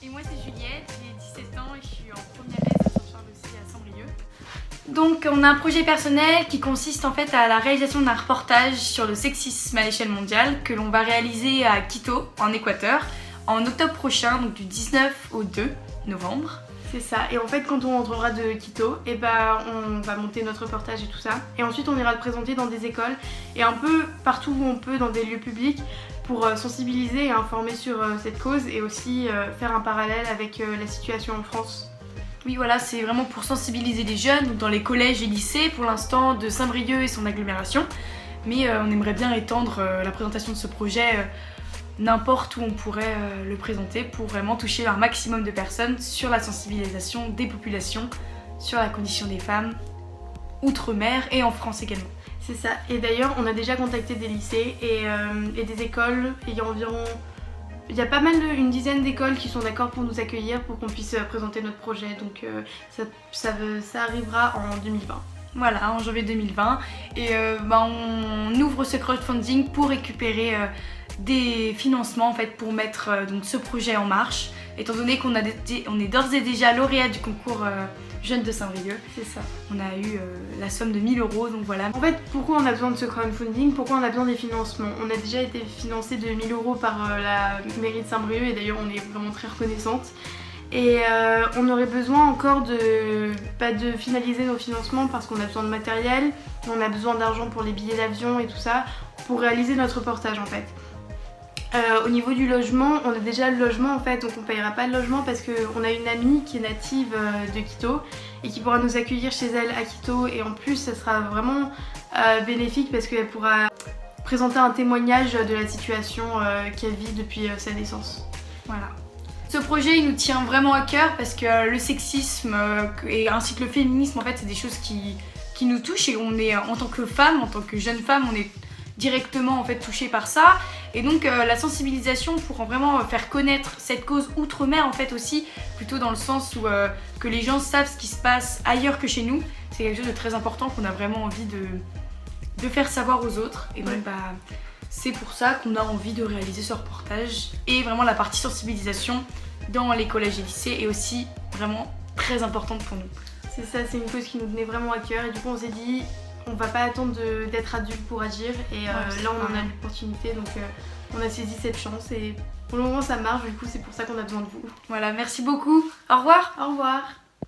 Et moi c'est Juliette, j'ai 17 ans et je suis en première S à Saint-Charles aussi à Saint-Brieuc. Donc on a un projet personnel qui consiste en fait à la réalisation d'un reportage sur le sexisme à l'échelle mondiale que l'on va réaliser à Quito, en Équateur, en octobre prochain, donc du 19 au 2 novembre. C'est ça, et en fait quand on rentrera de Quito, et bah, on va monter notre reportage et tout ça. Et ensuite on ira le présenter dans des écoles et un peu partout où on peut, dans des lieux publics, pour sensibiliser et informer sur cette cause et aussi faire un parallèle avec la situation en France. Oui voilà, c'est vraiment pour sensibiliser les jeunes dans les collèges et lycées pour l'instant de Saint-Brieuc et son agglomération. Mais on aimerait bien étendre la présentation de ce projet n'importe où on pourrait le présenter pour vraiment toucher un maximum de personnes sur la sensibilisation des populations, sur la condition des femmes, outre-mer et en France également. C'est ça, et d'ailleurs on a déjà contacté des lycées et des écoles, et il y a pas mal, une dizaine d'écoles qui sont d'accord pour nous accueillir pour qu'on puisse présenter notre projet, donc ça arrivera en 2020. Voilà, en janvier 2020, et on ouvre ce crowdfunding pour récupérer des financements en fait pour mettre donc ce projet en marche, étant donné qu'on est d'ores et déjà lauréat du concours Jeunes de Saint-Brieuc. C'est ça. On a eu la somme de 1000 €, donc voilà. En fait, pourquoi on a besoin de ce crowdfunding? Pourquoi on a besoin des financements? On a déjà été financé de 1000 € par la mairie de Saint-Brieuc, et d'ailleurs on est vraiment très reconnaissante. Et on aurait besoin encore de finaliser nos financements parce qu'on a besoin de matériel, on a besoin d'argent pour les billets d'avion et tout ça, pour réaliser notre reportage en fait. Au niveau du logement, on a déjà le logement en fait, donc on ne payera pas le logement parce qu'on a une amie qui est native de Quito et qui pourra nous accueillir chez elle à Quito, et en plus ça sera vraiment bénéfique parce qu'elle pourra présenter un témoignage de la situation qu'elle vit depuis sa naissance. Voilà. Ce projet il nous tient vraiment à cœur parce que le sexisme et ainsi que le féminisme en fait c'est des choses qui nous touchent, et on est en tant que femme, en tant que jeune femme, on est directement en fait touchée par ça, et donc la sensibilisation pour vraiment faire connaître cette cause outre-mer en fait aussi, plutôt dans le sens où que les gens savent ce qui se passe ailleurs que chez nous, c'est quelque chose de très important qu'on a vraiment envie de faire savoir aux autres, et donc c'est pour ça qu'on a envie de réaliser ce reportage, et vraiment la partie sensibilisation dans les collèges et lycées est aussi vraiment très importante pour nous. C'est ça, c'est une cause qui nous tenait vraiment à cœur, et du coup on s'est dit on va pas attendre d'être adulte pour agir, et là on en a l'opportunité, donc on a saisi cette chance, et pour le moment ça marche, du coup c'est pour ça qu'on a besoin de vous. Voilà, merci beaucoup, au revoir. Au revoir.